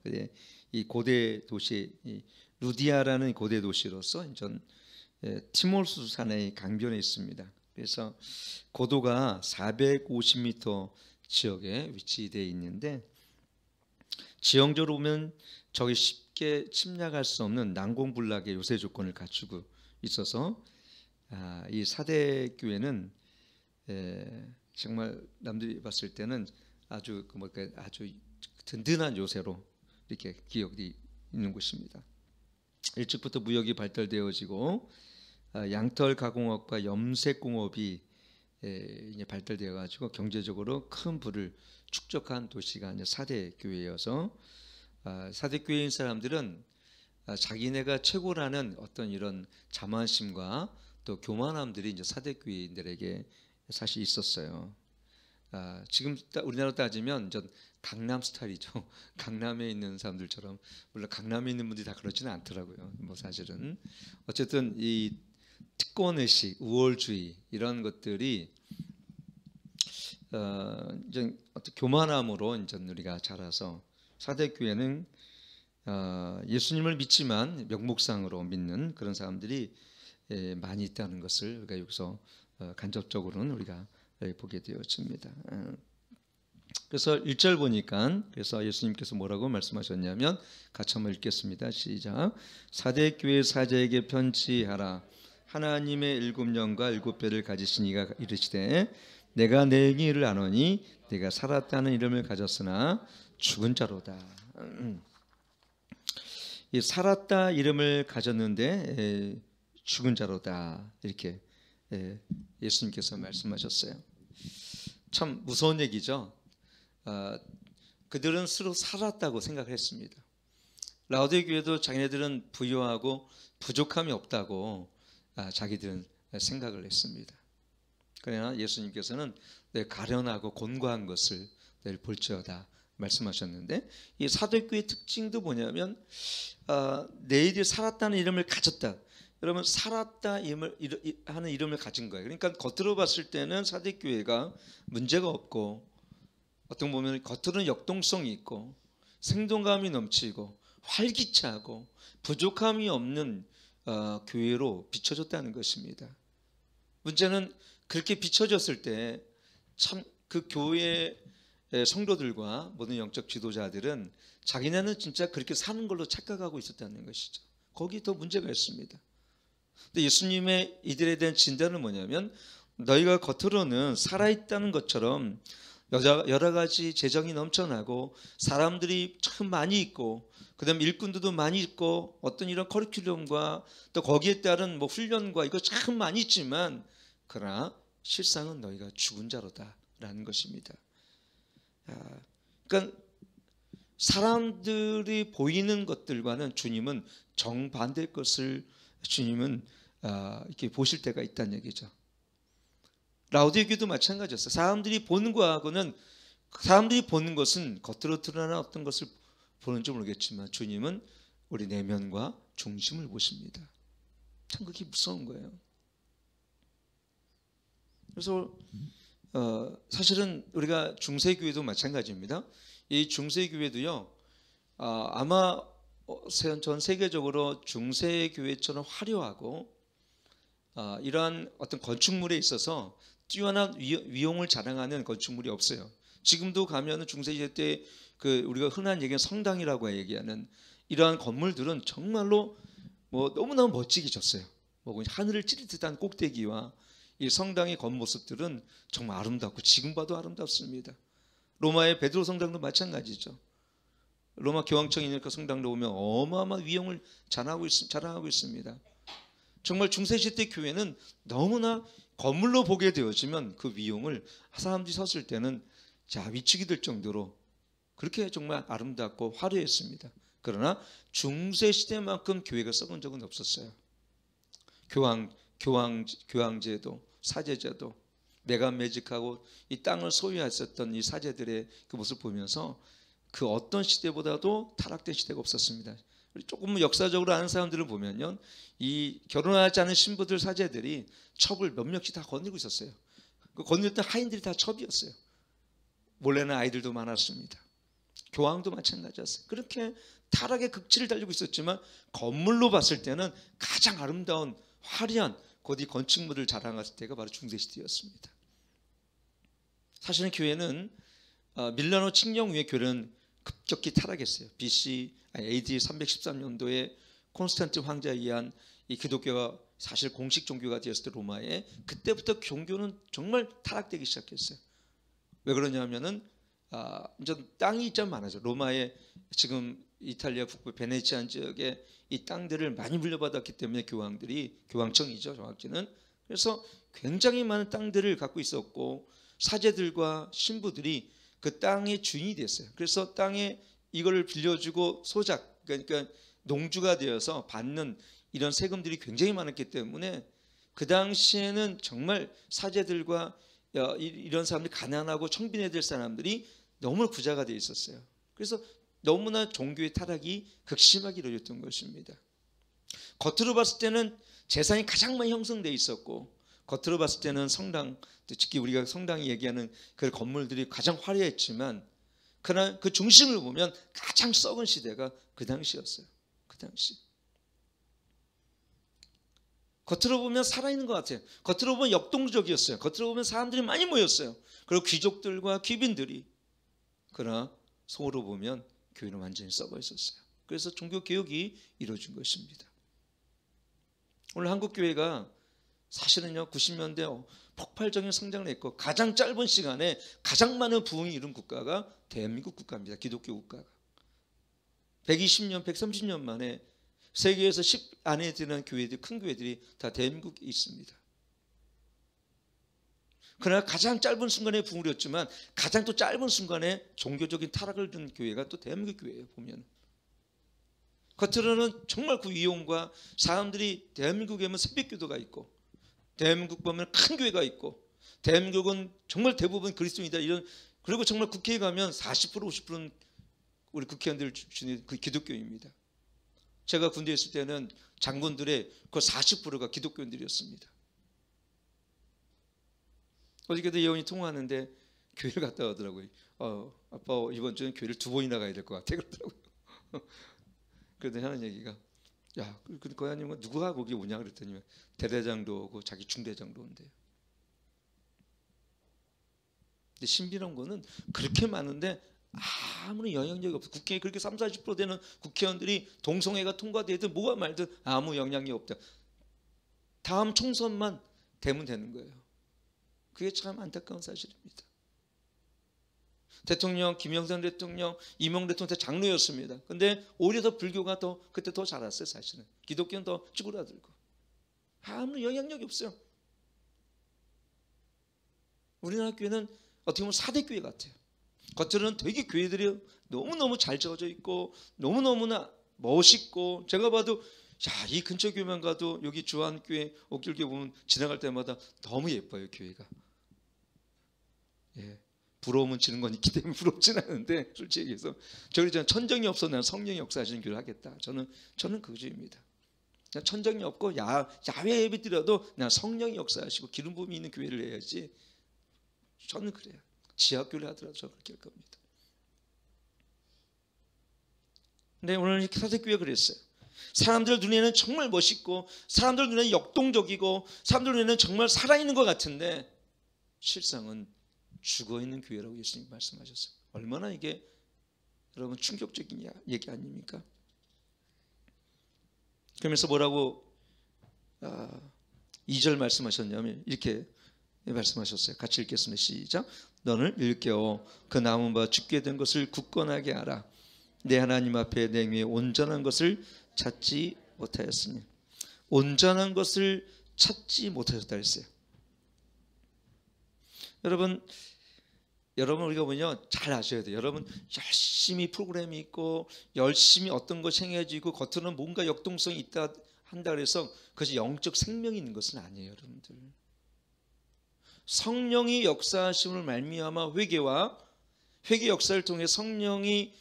이 고대 도시 루디아라는 고대 도시로서 전 티몰스 산의 강변에 있습니다. 그래서 고도가 450m 지역에 위치되어 있는데, 지형적으로 보면 저기 쉽게 침략할 수 없는 난공불락의 요새 조건을 갖추고 있어서 이 사대 교회는 정말 남들이 봤을 때는 아주 아주 든든한 요새로 이렇게 기억이 있는 곳입니다. 일찍부터 무역이 발달되어지고 양털 가공업과 염색공업이 이제 발달되어 가지고 경제적으로 큰 부를 축적한 도시가 이제 사대 교회여서 사대 교회인 사람들은 자기네가 최고라는 어떤 이런 자만심과 또 교만함들이 이제 사대 교회인들에게 사실 있었어요. 지금 우리나라로 따지면 전 강남 스타일이죠. 강남에 있는 사람들처럼, 물론 강남에 있는 분들이 다 그렇지는 않더라고요. 사실은 어쨌든 이 특권의식, 우월주의 이런 것들이 이제 어떤 교만함으로 이제 우리가 자라서 사대 교회는 예수님을 믿지만 명목상으로 믿는 그런 사람들이 많이 있다는 것을 우리가 여기서 간접적으로는 우리가 보게 되어집니다. 그래서 1절 보니까 그래서 예수님께서 뭐라고 말씀하셨냐면 같이 한번 읽겠습니다. 시작. 사대 교회 사제에게 편지하라. 하나님의 7영과 7배를 가지신 이가 이르시되 내가 내 일을 아노니 내가 살았다는 이름을 가졌으나 죽은 자로다. 이 살았다 이름을 가졌는데 죽은 자로다, 이렇게 예수님께서 말씀하셨어요. 참 무서운 얘기죠. 그들은 스스로 살았다고 생각을 했습니다. 라우디게 교회도 자기네들은 부유하고 부족함이 없다고 자기들은 생각을 했습니다. 그러나 예수님께서는 가련하고 곤고한 것을 늘 볼지어다 말씀하셨는데, 이 사도교회의 특징도 뭐냐면 너희들이 살았다는 이름을 가졌다. 여러분, 살았다 하는 이름을 가진 거예요. 그러니까 겉으로 봤을 때는 사도교회가 문제가 없고, 어떤 보면 겉으로는 역동성이 있고 생동감이 넘치고 활기차고 부족함이 없는 교회로 비춰졌다는 것입니다. 문제는 그렇게 비춰졌을 때 참 그 교회의 성도들과 모든 영적 지도자들은 자기네는 진짜 그렇게 사는 걸로 착각하고 있었다는 것이죠. 거기 더 문제가 있습니다. 근데 예수님의 이들에 대한 진단은 뭐냐면, 너희가 겉으로는 살아있다는 것처럼 여러 가지 재정이 넘쳐나고 사람들이 참 많이 있고, 그다음 일꾼들도 많이 있고, 어떤 이런 커리큘럼과 또 거기에 따른 훈련과 이거 참 많이 있지만, 그러나 실상은 너희가 죽은 자로다라는 것입니다. 그러니까 사람들이 보이는 것들과는 주님은 정반대의 것을 주님은 이렇게 보실 때가 있다는 얘기죠. 라우디게도 마찬가지였어요. 사람들이 보는 거하고는, 사람들이 보는 것은 겉으로 드러나는 어떤 것을 보는지 모르겠지만 주님은 우리 내면과 중심을 보십니다. 참 그게 무서운 거예요. 그래서 사실은 우리가 중세교회도 마찬가지입니다. 이 중세교회도요, 아마 전 세계적으로 중세교회처럼 화려하고 이러한 어떤 건축물에 있어서 뛰어난 위용을 자랑하는 건축물이 없어요. 지금도 가면은 중세시대 때 우리가 흔한 얘기는 성당이라고 얘기하는 이러한 건물들은 정말로 너무너무 멋지게 졌어요. 하늘을 찌릿 듯한 꼭대기와 이 성당의 겉모습들은 정말 아름답고 지금 봐도 아름답습니다. 로마의 베드로 성당도 마찬가지죠. 로마 교황청이 있는 그 성당도 보면 어마어마한 위용을 자랑하고 있습니다. 정말 중세시대 교회는 너무나 건물로 보게 되어지면 그 위용을 사람들이 섰을 때는 위축이 될 정도로 그렇게 정말 아름답고 화려했습니다. 그러나 중세시대만큼 교회가 썩은 적은 없었어요. 교황제도, 사제제도, 매간매직하고 이 땅을 소유했었던 이 사제들의 그 모습을 보면서 그 어떤 시대보다도 타락된 시대가 없었습니다. 조금 역사적으로 아는 사람들을 보면요, 이 결혼하지 않은 신부들, 사제들이 첩을 몇 명씩 다 거느리고 있었어요. 그 거느렸던 하인들이 다 첩이었어요. 몰래는 아이들도 많았습니다. 교황도 마찬가지였어요. 그렇게 타락의 극치를 달리고 있었지만 건물로 봤을 때는 가장 아름다운 화려한 곧 이 건축물을 자랑했을 때가 바로 중세시대였습니다. 사실은 교회는 밀라노 칙령 후에 교회는 급격히 타락했어요. AD 313년도에 콘스탄틴 황제에 의한 이 기독교가 사실 공식 종교가 되었을 때 로마에, 그때부터 종교는 정말 타락되기 시작했어요. 왜 그러냐면은 이제 땅이 좀 많아져. 로마에 지금 이탈리아 북부 베네치안 지역에 이 땅들을 많이 물려받았기 때문에 교황청이죠, 정확히는. 그래서 굉장히 많은 땅들을 갖고 있었고 사제들과 신부들이 그 땅의 주인이 됐어요. 그래서 땅에 이거를 빌려주고 소작, 그러니까 농주가 되어서 받는 이런 세금들이 굉장히 많았기 때문에 그 당시에는 정말 사제들과 이런 사람들이, 가난하고 청빈해야 될 사람들이 너무 부자가 되어 있었어요. 그래서 너무나 종교의 타락이 극심하게 이루어졌던 것입니다. 겉으로 봤을 때는 재산이 가장 많이 형성되어 있었고, 겉으로 봤을 때는 성당, 특히 우리가 성당이 얘기하는 그 건물들이 가장 화려했지만, 그러나 그 중심을 보면 가장 썩은 시대가 그 당시였어요. 그 당시. 겉으로 보면 살아있는 것 같아요. 겉으로 보면 역동적이었어요. 겉으로 보면 사람들이 많이 모였어요. 그리고 귀족들과 귀빈들이. 그러나 속으로 보면 교회는 완전히 썩어 있었어요. 그래서 종교개혁이 이루어진 것입니다. 오늘 한국교회가 사실은요 90년대 폭발적인 성장을 했고 가장 짧은 시간에 가장 많은 부흥이 이룬 국가가 대한민국 국가입니다. 기독교 국가가 120년, 130년 만에 세계에서 10 안에 드는 교회들, 큰 교회들이 다 대한민국에 있습니다. 그러나 가장 짧은 순간에 부흥을 이뤘지만 가장 또 짧은 순간에 종교적인 타락을 든 교회가 또 대한민국 교회예요. 보면 겉으로는 정말 그 위용과 사람들이 대한민국에 보면 새벽기도가 있고 대한민국 보면 큰 교회가 있고 대한민국은 정말 대부분 그리스도인이다 이런 그리고 정말 국회에 가면 40% 50%는 우리 국회의원들 중에 그 기독교인입니다. 제가 군대에 있을 때는 장군들의 그 40%가 기독교인들이었습니다. 어저께도 예원이 통화하는데 교회를 갔다 오더라고요. 아빠 이번 주엔 교회를 2번이나 가야 될 것 같아 그러더라고요. 그러더니 하는 얘기가 야, 그 고향님은 누구가 거기 오냐 그랬더니 대대장도 오고 자기 중대장도 온대요. 근데 신비로운 거는 그렇게 많은데 아무런 영향력이 없어. 국회에 그렇게 30-40% 되는 국회의원들이 동성애가 통과되든 뭐가 말든 아무 영향이 없다. 다음 총선만 되면 되는 거예요. 그게 참 안타까운 사실입니다. 대통령 김영삼 대통령 이명박 대통령 때 장로였습니다. 근데 오히려 더 불교가 더 그때 더 자랐어요. 사실은 기독교는 더 찌그러들고 아무런 영향력이 없어요. 우리나라 교회는 어떻게 보면 4대 교회 같아요. 겉으로는 되게 교회들이 너무너무 잘 지어져 있고 너무너무나 멋있고 제가 봐도 야, 이 근처 교회만 가도 여기 주한교회 옥길교회 보면 지나갈 때마다 너무 예뻐요. 교회가. 예, 부러우면 지는 건 있기 때문에 부럽진 않은데 솔직히 해서 저기 천정이 없어 난 성령이 역사하시는 교회를 하겠다. 저는 그주입니다. 천정이 없고 야외 예배 드려도 난 성령이 역사하시고 기름 부음이 있는 교회를 해야지. 저는 그래요. 지하교회를 하더라도 저는 그렇게 할 겁니다. 근데 오늘 사대교회가 그랬어요. 사람들 눈에는 정말 멋있고 사람들 눈에는 역동적이고 사람들 눈에는 정말 살아있는 것 같은데 실상은 죽어있는 교회라고 예수님 말씀하셨어요. 얼마나 이게 여러분 충격적인 얘기 아닙니까? 그러면서 뭐라고 2절 말씀하셨냐면 이렇게 말씀하셨어요. 같이 읽겠습니다. 시작. 너를 일깨워 그 남은 바 죽게 된 것을 굳건하게 알아. 내 하나님 앞에 내 위에 온전한 것을 찾지 못하였으니. 온전한 것을 찾지 못하셨다 했어요. 여러분 우리가 뭐냐 잘 아셔야 돼요. 여러분 열심히 프로그램이 있고 열심히 어떤 것이 행해지고 겉으로는 뭔가 역동성이 있다 한다 그래서 그것이 영적 생명이 있는 것은 아니에요. 여러분들 성령이 역사하심을 말미암아 회개 역사를 통해 성령이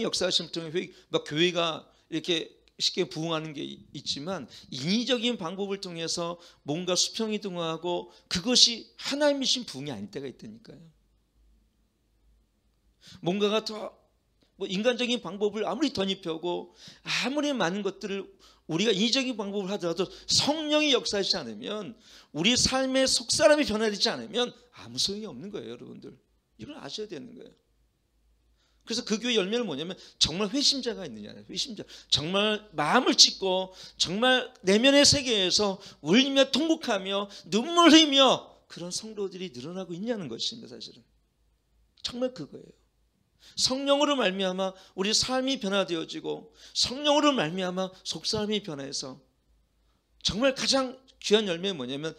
역사하심을 통해 교회가 이렇게 쉽게 부흥하는 게 있지만 인위적인 방법을 통해서 뭔가 수평이 등화하고 그것이 하나님이신 부흥이 아닐 때가 있다니까요. 뭔가가 더 인간적인 방법을 아무리 덧입혀고 아무리 많은 것들을 우리가 인위적인 방법을 하더라도 성령이 역사하지 않으면 우리 삶의 속사람이 변화되지 않으면 아무 소용이 없는 거예요. 여러분들 이걸 아셔야 되는 거예요. 그래서 그 교회 열매는 뭐냐면 정말 회심자가 있느냐. 회심자 정말 마음을 찢고 정말 내면의 세계에서 울리며 통곡하며 눈물 흘리며 그런 성도들이 늘어나고 있냐는 것입니다. 사실은 정말 그거예요. 성령으로 말미암아 우리 삶이 변화되어지고 성령으로 말미암아 속사람이 변해서 정말 가장 귀한 열매는 뭐냐면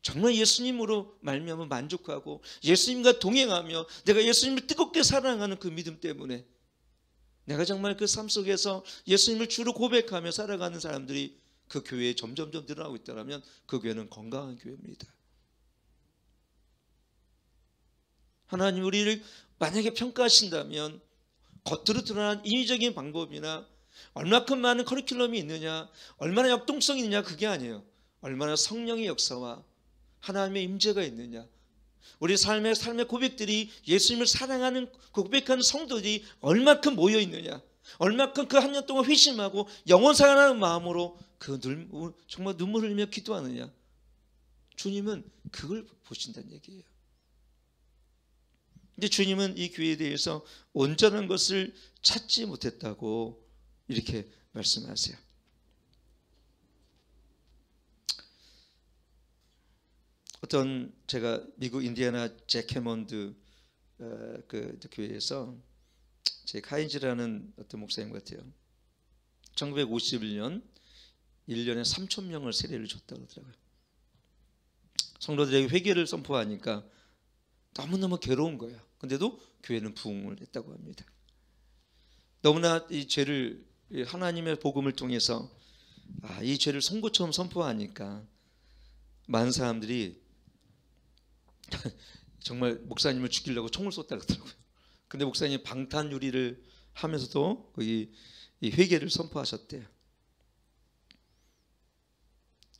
정말 예수님으로 말미암아 만족하고 예수님과 동행하며 내가 예수님을 뜨겁게 사랑하는 그 믿음 때문에 내가 정말 그 삶 속에서 예수님을 주로 고백하며 살아가는 사람들이 그 교회에 점점점 늘어나고 있다면 그 교회는 건강한 교회입니다. 하나님 우리를 만약에 평가하신다면 겉으로 드러난 인위적인 방법이나 얼마큼 많은 커리큘럼이 있느냐 얼마나 역동성이 있느냐 그게 아니에요. 얼마나 성령의 역사와 하나님의 임재가 있느냐 우리 삶의 고백들이 예수님을 사랑하는 고백하는 성도들이 얼마큼 모여 있느냐 얼마큼 그 한 년 동안 회심하고 영원 사랑하는 마음으로 정말 눈물 흘리며 기도하느냐 주님은 그걸 보신다는 얘기예요. 근데 주님은 이 교회에 대해서 온전한 것을 찾지 못했다고 이렇게 말씀하세요. 어떤 제가 미국 인디애나 잭 해먼드 그 교회에서 제 카인즈라는 어떤 목사님 같아요. 1951년 1년에 3,000명을 세례를 줬다고 하더라고요. 성도들에게 회개를 선포하니까 너무너무 괴로운 거예요. 근데도 교회는 부흥을 했다고 합니다. 너무나 이 죄를 하나님의 복음을 통해서 이 죄를 송구처럼 선포하니까 많은 사람들이 정말 목사님을 죽이려고 총을 쏟다 그러더라고요. 근데 목사님이 방탄유리를 하면서도 이 회개를 선포하셨대요.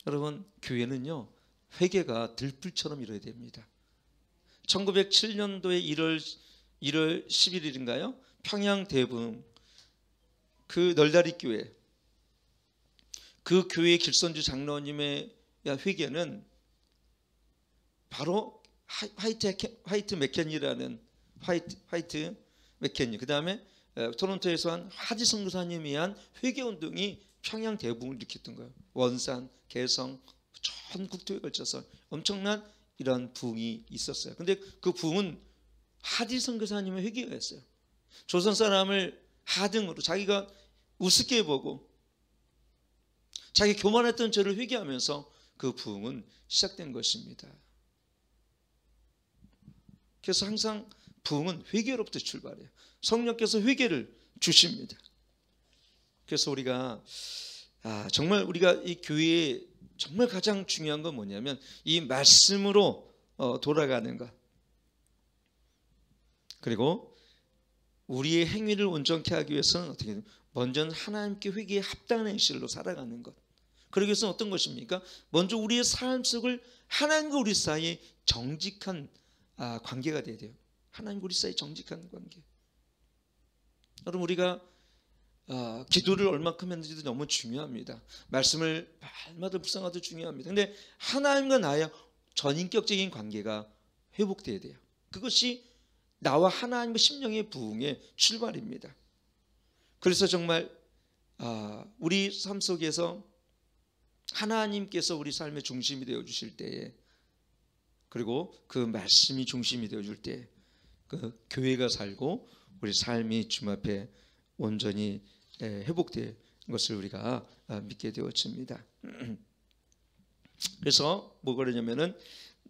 여러분, 교회는요 회개가 들불처럼 이뤄야 됩니다. 1907년도에 1월 11일인가요? 평양 대붕 그 널다리 교회, 그 교회 길선주 장로님의 회개는 바로 화이트 맥켄니라는 화이트 맥켄니, 그 다음에 토론토에서 한 하지 선교사님이 위한 회개운동이 평양 대붕을 일으켰던 거예요. 원산, 개성, 전 국토에 걸쳐서 엄청난 이런 부흥이 있었어요. 근데 그 부흥은 하지 선교사님의 회개였어요. 조선 사람을 하등으로 자기가 우습게 보고 자기 교만했던 죄를 회개하면서 그 부흥은 시작된 것입니다. 그래서 항상 부흥은 회개로부터 출발해요. 성령께서 회개를 주십니다. 그래서 우리가 정말 우리가 이 교회에 정말 가장 중요한 건 뭐냐면 이 말씀으로 돌아가는 것, 그리고 우리의 행위를 온전케 하기 위해서는 어떻게 먼저 하나님께 회개에 합당한 행실로 살아가는 것. 그러기 위해서는 어떤 것입니까? 먼저 우리의 삶 속을 하나님과 우리 사이에 정직한 관계가 돼야 돼요. 하나님과 우리 사이에 정직한 관계. 여러분, 우리가 기도를 얼마큼 했는지도 너무 중요합니다. 말씀을 말마다 묵상하도 중요합니다. 근데 하나님과 나의 전인격적인 관계가 회복돼야 돼요. 그것이 나와 하나님의 심령의 부흥의 출발입니다. 그래서 정말 우리 삶 속에서 하나님께서 우리 삶의 중심이 되어 주실 때에, 그리고 그 말씀이 중심이 되어 줄 때 그 교회가 살고 우리 삶이 주님 앞에 온전히 회복된 것을 우리가 믿게 되어집니다. 그래서 뭐가 그러냐면은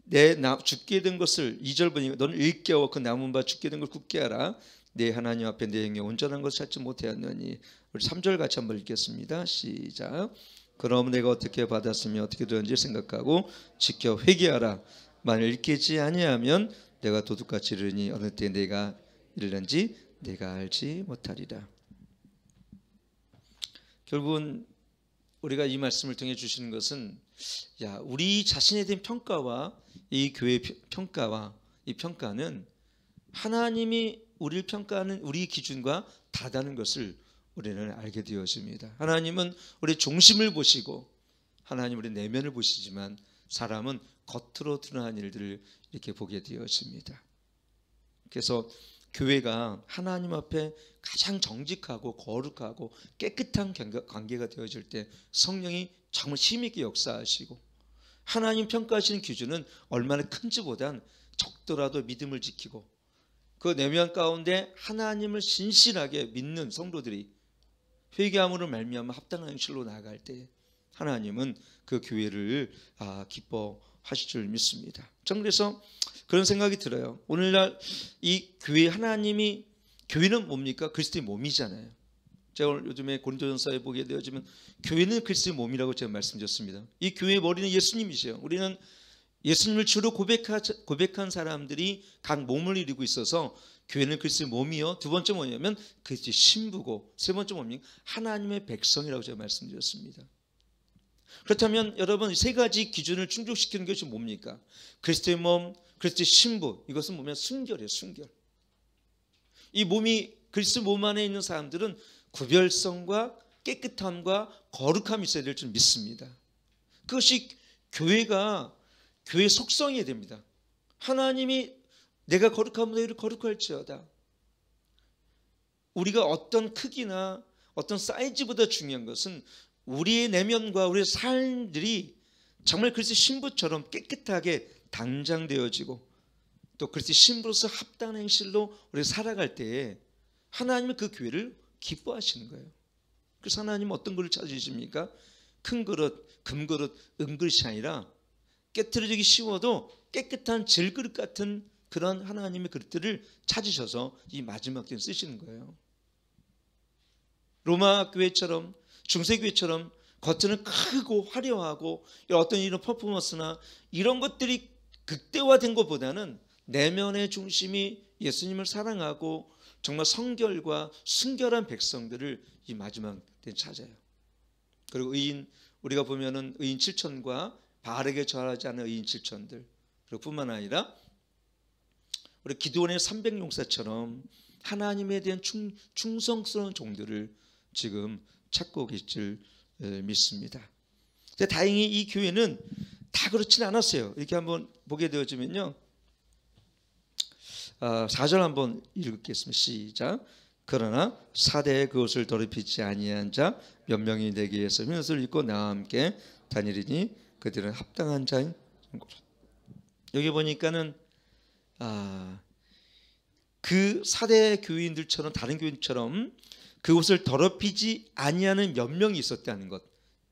내 죽게 된 것을 2절 보니까 너는 일깨워 그 남은 바 죽게 된 걸 굳게 하라. 내 하나님 앞에 내 영에 온전한 것을 찾지 못하였느니. 우리 3절 같이 한번 읽겠습니다. 시작. 그럼 내가 어떻게 받았으며 어떻게 되었는지 생각하고 지켜 회개하라. 만일 읽히지 아니하면 내가 도둑같이 이르니 어느 때 내가 이르는지 내가 알지 못하리라. 결국은 우리가 이 말씀을 통해 주시는 것은 우리 자신에 대한 평가와 이 교회 평가와 이 평가는 하나님이 우리를 평가하는 우리 기준과 다르다는 것을 우리는 알게 되어집니다. 하나님은 우리 중심을 보시고 하나님 우리 내면을 보시지만 사람은 겉으로 드러난 일들을 이렇게 보게 되어집니다. 그래서 교회가 하나님 앞에 가장 정직하고 거룩하고 깨끗한 관계가 되어질 때 성령이 정말 힘있게 역사하시고, 하나님 평가하시는 기준은 얼마나 큰지보단 적더라도 믿음을 지키고 그 내면 가운데 하나님을 신실하게 믿는 성도들이 회개함으로 말미암아 합당한 행실로 나아갈 때 하나님은 그 교회를 기뻐하실 줄 믿습니다. 전 그래서 그런 생각이 들어요. 오늘날 이 교회 교회는 뭡니까? 그리스도의 몸이잖아요. 제가 오늘 요즘에 고린도전서에 보게 되어지면 교회는 그리스도의 몸이라고 제가 말씀드렸습니다. 이 교회의 머리는 예수님이세요. 우리는 예수님을 주로 고백한 사람들이 각 몸을 이루고 있어서 교회는 그리스도의 몸이요. 두 번째 뭐냐면 그리스도의 신부고, 세 번째 뭡니까? 하나님의 백성이라고 제가 말씀드렸습니다. 그렇다면 여러분, 이 세 가지 기준을 충족시키는 것이 뭡니까? 그리스도의 몸, 그리스도의 신부, 이것은 뭐냐면 순결이에요. 순결. 이 몸이 그리스도 몸 안에 있는 사람들은 구별성과 깨끗함과 거룩함이 있어야 될 줄 믿습니다. 그것이 교회의 속성이 됩니다. 하나님이 내가 거룩하면 너희를 거룩할지어다. 우리가 어떤 크기나 어떤 사이즈보다 중요한 것은 우리의 내면과 우리의 삶들이 정말 그리스도의 신부처럼 깨끗하게 단장되어지고 또 그리스도의 신부로서 합당한 행실로 우리가 살아갈 때에 하나님은 그 교회를 기뻐하시는 거예요. 그래서 하나님은 어떤 그릇을 찾으십니까? 큰 그릇, 금그릇, 은그릇이 아니라 깨트려지기 쉬워도 깨끗한 질그릇 같은 그런 하나님의 그릇들을 찾으셔서 이 마지막 때에 쓰시는 거예요. 로마 교회처럼 중세교회처럼 겉은 크고 화려하고 어떤 이런 퍼포먼스나 이런 것들이 극대화된 것보다는 내면의 중심이 예수님을 사랑하고 정말 성결과 순결한 백성들을 이 마지막 때 찾아요. 그리고 의인, 우리가 보면은 의인 7천과 바르게 절하지 않은 의인 7천들, 그리고 뿐만 아니라 우리 기드온의 300용사처럼 하나님에 대한 충성스러운 종들을 지금 찾고 계실 줄 믿습니다. 근데 다행히 이 교회는 다 그렇지는 않았어요. 이렇게 한번 보게 되어지면요, 4절 한번 읽겠습니다. 시작. 그러나 사대에 그것을 더럽히지 아니한 자 몇 명이 내게에서 흰옷을 입고 나와 함께 다니리니 그들은 합당한 자인 곳. 여기 보니까는 그 사대 교인들처럼 다른 교인처럼 그것을 더럽히지 아니하는 몇 명이 있었다는 것.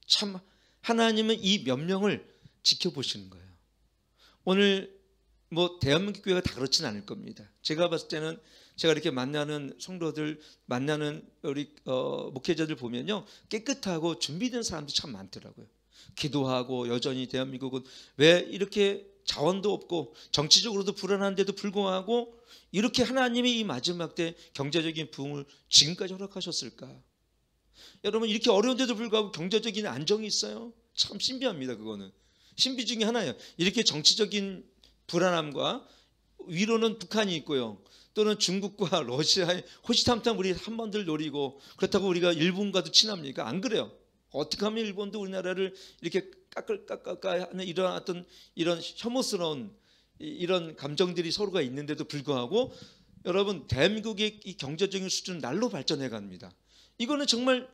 참 하나님은 이 몇 명을 지켜보시는 거예요. 오늘 뭐 대한민국 교회가 다 그렇지는 않을 겁니다. 제가 봤을 때는 제가 이렇게 만나는 성도들, 만나는 우리 목회자들 보면요, 깨끗하고 준비된 사람들이 참 많더라고요. 기도하고 여전히 대한민국은 왜 이렇게 자원도 없고 정치적으로도 불안한데도 불구하고 이렇게 하나님이 이 마지막 때 경제적인 부흥을 지금까지 허락하셨을까? 여러분, 이렇게 어려운데도 불구하고 경제적인 안정이 있어요. 참 신비합니다. 그거는 신비 중에 하나예요. 이렇게 정치적인 불안함과 위로는 북한이 있고요, 또는 중국과 러시아의 호시탐탐 우리 한반도를 노리고, 그렇다고 우리가 일본과도 친합니까? 안 그래요. 어떻게 하면 일본도 우리나라를 이렇게 하는 이런 혐오스러운 이런 감정들이 서로가 있는데도 불구하고 여러분, 대한민국의 이 경제적인 수준은 날로 발전해 갑니다. 이거는 정말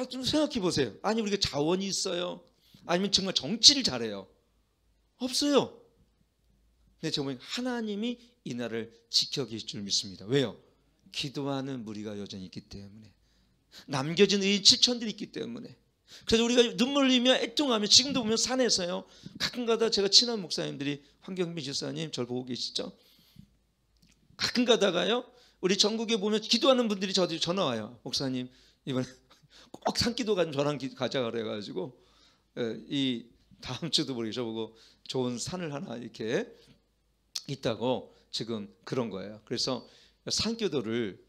좀 생각해 보세요. 아니, 우리가 자원이 있어요? 아니면 정말 정치를 잘해요? 없어요. 근데 정말 하나님이 이 나라를 지켜 계실 줄 믿습니다. 왜요? 기도하는 무리가 여전히 있기 때문에, 남겨진 의인 7천들이 있기 때문에. 그래서 우리가 눈물 흘리며 애통하며, 지금도 보면 산에서요, 가끔가다 제가 친한 목사님들이, 황경민 지사님 절 보고 계시죠? 가끔 가다가요, 우리 전국에 보면 기도하는 분들이 저한테 전화 와요. 목사님, 이번에 꼭 산기도 저랑 가자 그래가지고, 이 다음 주도 우리 저보고 좋은 산을 하나 이렇게 있다고 지금 그런 거예요. 그래서 산기도를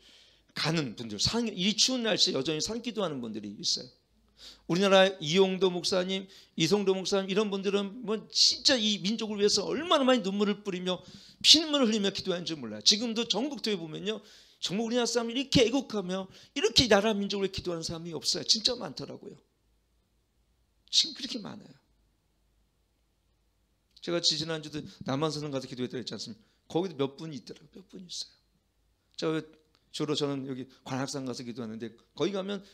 가는 분들, 이 추운 날씨에 여전히 산기도하는 분들이 있어요. 우리나라 이용도 목사님, 이성도 목사님, 이런 분들은 뭐 진짜 이 민족을 위해서 얼마나 많이 눈물을 뿌리며 피눈물을 흘리며 기도하는지 몰라요. 지금도 전국도에 보면요, 정말 우리나라 사람이 이렇게 애국하며 이렇게 나라 민족을 위해 기도하는 사람이 없어요. 진짜 많더라고요. 지금 그렇게 많아요. 제가 지난주도 남한산을 가서 기도했다고 했지 않습니까? 거기도 몇 분이 있더라고요. 몇 분이 있어요. 주로 저는 여기 관악산 가서 기도하는데, 거기 가면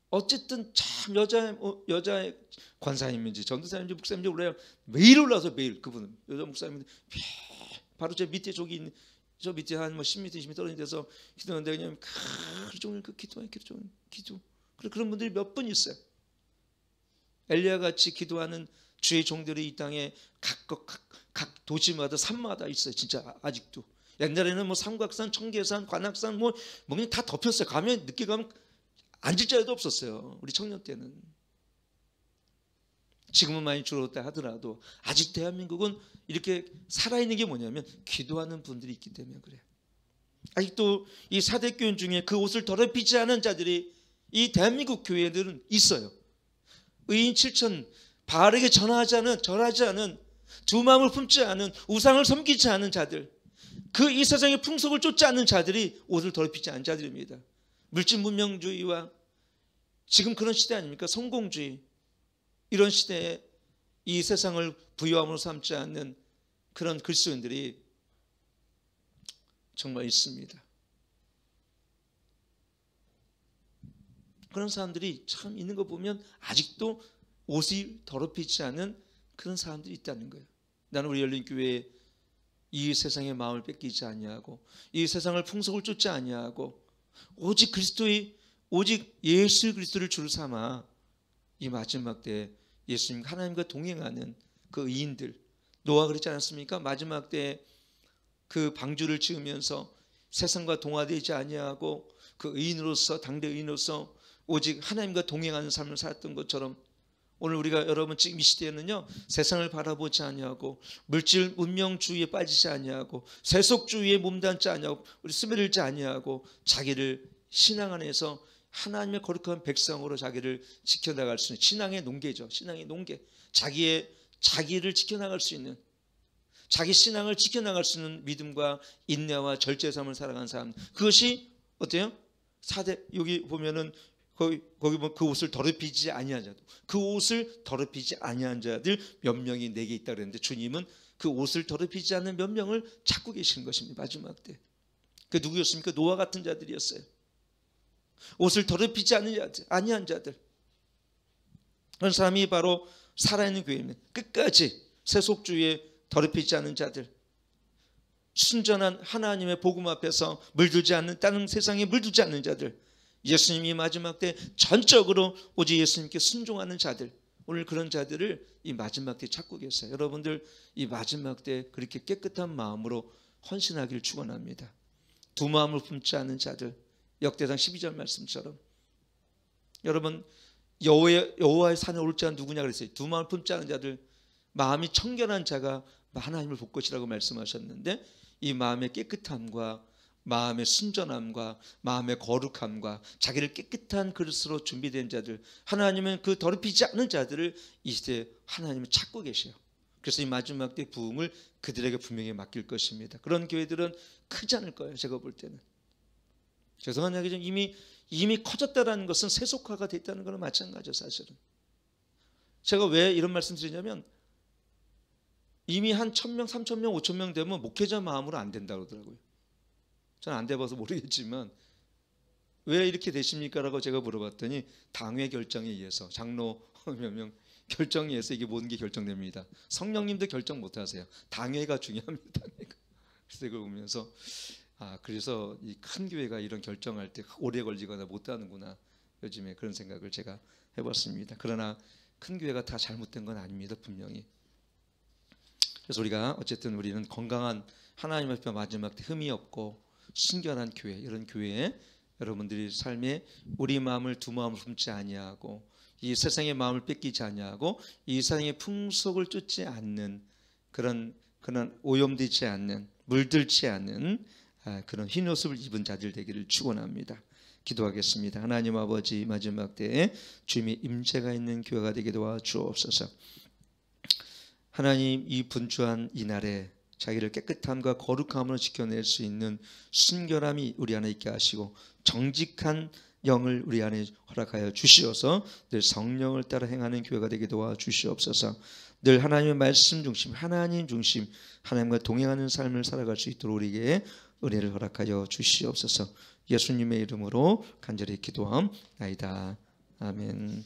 어쨌든 참 여자의 관사님인지 전도사님인지 목사님인지 몰라요. 매일 올라서, 매일 그분은 여자 목사님인데 바로 제 밑에 저기 있는, 저 밑에 한 10m 20m 떨어진 데서 기도하는데 그냥 하루 종일 그 기도. 그런 분들이 몇 분 있어요. 엘리야 같이 기도하는 주의 종들이 이 땅에 각 도시마다 산마다 있어요. 진짜 아직도. 옛날에는 뭐 삼각산, 청계산, 관악산 뭐 그냥 다 덮였어요. 가면 늦게 가면 앉을 자리도 없었어요. 우리 청년 때는. 지금은 많이 줄어들었다 하더라도 아직 대한민국은 이렇게 살아있는 게 뭐냐면 기도하는 분들이 있기 때문에 그래요. 아직도 이 사대교인 중에 그 옷을 더럽히지 않은 자들이 이 대한민국 교회들은 있어요. 의인 7천, 바르게 절하지 않은, 두 마음을 품지 않은, 우상을 섬기지 않은 자들, 그 이 세상의 풍속을 쫓지 않는 자들이 옷을 더럽히지 않은 자들입니다. 물질 문명주의와 지금 그런 시대 아닙니까? 성공주의, 이런 시대에 이 세상을 부유함으로 삼지 않는 그런 그리스도인들이 정말 있습니다. 그런 사람들이 참 있는 거 보면 아직도 옷이 더럽히지 않은 그런 사람들이 있다는 거예요. 나는 우리 열린교회에 이 세상의 마음을 뺏기지 아니하고, 이 세상을 풍속을 쫓지 아니하고, 오직 예수 그리스도를 주로 삼아 이 마지막 때 예수님 하나님과 동행하는 그 의인들. 노아가 그랬지 않았습니까? 마지막 때 그 방주를 지으면서 세상과 동화되지 아니하고 그 의인으로서, 당대 의인으로서 오직 하나님과 동행하는 삶을 살았던 것처럼 오늘 우리가 여러분 지금 이 시대에는요, 세상을 바라보지 아니하고 물질 문명주의에 빠지지 아니하고 세속주의에 몸담지 아니하고 우리 스며들지 아니하고 자기를 신앙 안에서 하나님의 거룩한 백성으로 자기를 지켜나갈 수 있는 신앙의 농계죠. 신앙의 농계. 자기를 지켜나갈 수 있는, 자기 신앙을 지켜나갈 수 있는 믿음과 인내와 절제의 삶을 살아가는 사람, 그것이 어때요? 여기 보면은 거기 보면 그 옷을 더럽히지 아니한 자들, 그 옷을 더럽히지 아니한 자들 몇 명이 내게 있다 그랬는데, 주님은 그 옷을 더럽히지 않는 몇 명을 찾고 계시는 것입니다. 마지막 때. 그 누구였습니까? 노아 같은 자들이었어요. 옷을 더럽히지 않는 자들, 아니한 자들. 그런 사람이 바로 살아있는 교회입니다. 끝까지 세속주의에 더럽히지 않는 자들, 순전한 하나님의 복음 앞에서 물들지 않는, 다른 세상에 물들지 않는 자들, 예수님이 마지막 때 전적으로 오직 예수님께 순종하는 자들, 오늘 그런 자들을 이 마지막 때 찾고 계세요. 여러분들 이 마지막 때 그렇게 깨끗한 마음으로 헌신하기를 축원합니다. 두 마음을 품지 않는 자들, 역대상 12절 말씀처럼. 여러분, 여호와의 산에 오를 자는 누구냐 그랬어요. 두 마음을 품지 않은 자들, 마음이 청결한 자가 하나님을 볼 것이라고 말씀하셨는데, 이 마음의 깨끗함과 마음의 순전함과 마음의 거룩함과 자기를 깨끗한 그릇으로 준비된 자들, 하나님은 그 더럽히지 않는 자들을 이 시대에 하나님은 찾고 계셔요. 그래서 이 마지막 때 부흥을 그들에게 분명히 맡길 것입니다. 그런 교회들은 크지 않을 거예요. 제가 볼 때는. 죄송한 이야기지만 이미 커졌다는 것은 세속화가 됐다는 거랑 마찬가지죠. 사실은 제가 왜 이런 말씀 드리냐면, 이미 한 1000명, 3000명, 5000명 되면 목회자 마음으로 안 된다고 그러더라고요. 저는 안 돼봐서 모르겠지만 왜 이렇게 되십니까? 라고 제가 물어봤더니 당회 결정에 의해서, 장로 몇 명 결정에 의해서 이게 모든 게 결정됩니다. 성령님도 결정 못하세요. 당회가 중요합니다. 그래서 이걸 보면서 그래서 이 큰 교회가 이런 결정할 때 오래 걸리거나 못하는구나, 요즘에 그런 생각을 제가 해봤습니다. 그러나 큰 교회가 다 잘못된 건 아닙니다. 분명히. 그래서 우리가 어쨌든 우리는 건강한 하나님 앞에 마지막 때 흠이 없고 순결한 교회, 이런 교회에 여러분들이 삶에 우리 마음을 두 마음을 품지 아니하고 이 세상의 마음을 뺏기지 아니하고 이 세상의 풍속을 쫓지 않는, 그런 오염되지 않는, 물들지 않는 그런 흰 옷을 입은 자들 되기를 축원합니다. 기도하겠습니다. 하나님 아버지, 마지막 때에 주님의 임재가 있는 교회가 되게 도와주옵소서. 하나님, 이 분주한 이날에 자기를 깨끗함과 거룩함으로 지켜낼 수 있는 순결함이 우리 안에 있게 하시고 정직한 영을 우리 안에 허락하여 주시어서 늘 성령을 따라 행하는 교회가 되게 도와주시옵소서. 늘 하나님의 말씀 중심, 하나님 중심, 하나님과 동행하는 삶을 살아갈 수 있도록 우리에게 은혜를 허락하여 주시옵소서. 예수님의 이름으로 간절히 기도함나이다. 아멘.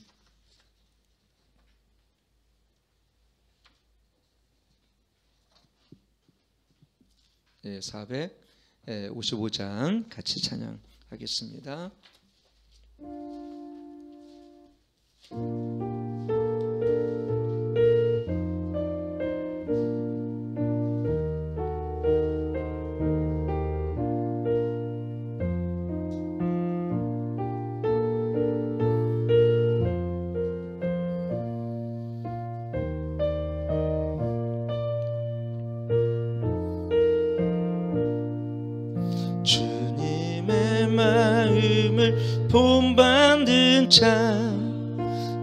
네, 455장 같이 찬양하겠습니다. 주님의 마음을 본받는 자,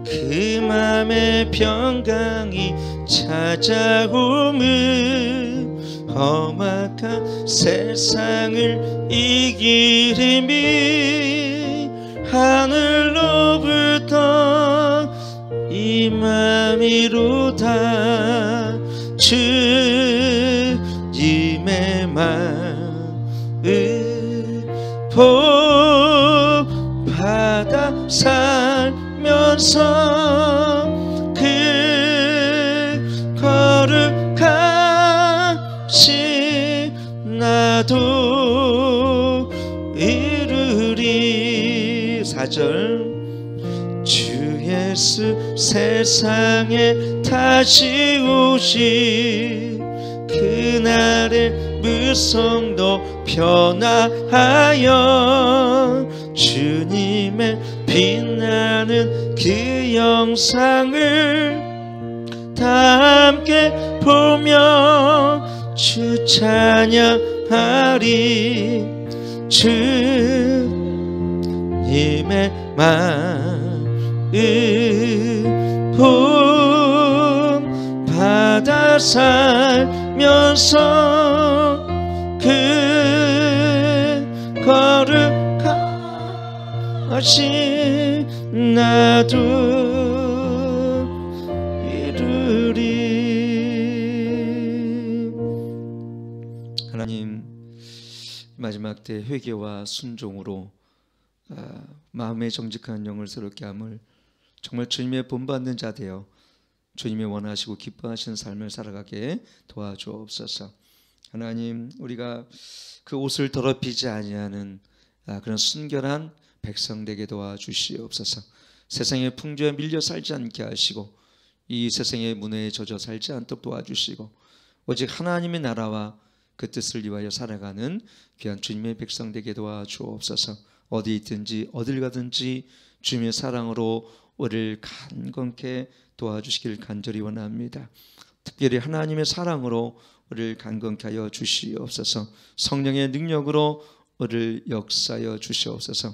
그 맘에 평강이 찾아오면 험악한 세상을 이길 힘이 하늘로부터 임함이로다. 주님의 마음을 본받아 살면서 그 거룩하신 나도 이루리. 4절 주 예수 세상에 다시 오시 그날의 무성도 변화하여 주님의 빛나는 그 영상을 다 함께 보며 주 찬양하리. 주님의 마음 본 받아 살면서 그 거룩하신 나도 이루리. 하나님, 마지막 때 회개와 순종으로 마음의 정직한 영을 새롭게 함을 정말 주님의 본받는 자 되어 주님이 원하시고 기뻐하시는 삶을 살아가게 도와주옵소서. 하나님, 우리가 그 옷을 더럽히지 아니하는 그런 순결한 백성 되게 도와주시옵소서. 세상의 풍조에 밀려 살지 않게 하시고 이 세상의 문화에 젖어 살지 않도록 도와주시고 오직 하나님의 나라와 그 뜻을 위하여 살아가는 귀한 주님의 백성 되게 도와주옵소서. 어디 있든지 어딜 가든지 주님의 사랑으로 우리를 강건케 도와주시길 간절히 원합니다. 특별히 하나님의 사랑으로 우리를 강건케 하여 주시옵소서. 성령의 능력으로 우리를 역사하여 주시옵소서.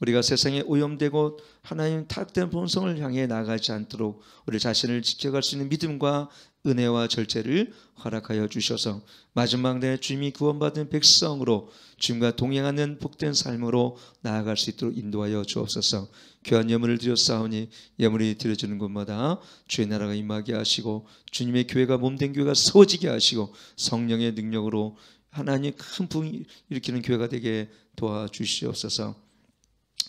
우리가 세상에 오염되고 하나님 타락된 본성을 향해 나가지 않도록 우리 자신을 지켜갈 수 있는 믿음과 은혜와 절제를 허락하여 주셔서 마지막 날 주님이 구원받은 백성으로 주님과 동행하는 복된 삶으로 나아갈 수 있도록 인도하여 주옵소서. 귀한 예물을 드렸사오니 예물이 드려지는 곳마다 주의 나라가 임하게 하시고 주님의 교회가 몸된 교회가 세워지게 하시고 성령의 능력으로 하나님 큰 부흥 일으키는 교회가 되게 도와주시옵소서.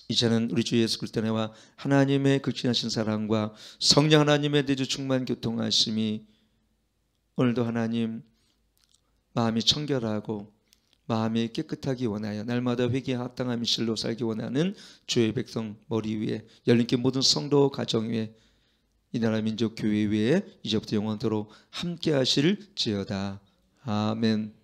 이제는 우리 주 예수 그리스도 안에와 하나님의 극진하신 사랑과 성령 하나님의 내주 충만 교통하심이 오늘도 하나님 마음이 청결하고 마음이 깨끗하기 원하여 날마다 회개에 합당한 실로 살기 원하는 주의 백성 머리 위에 열린교 모든 성도 가정 위에 이 나라 민족 교회 위에 이제부터 영원토록 함께 하실지어다. 아멘.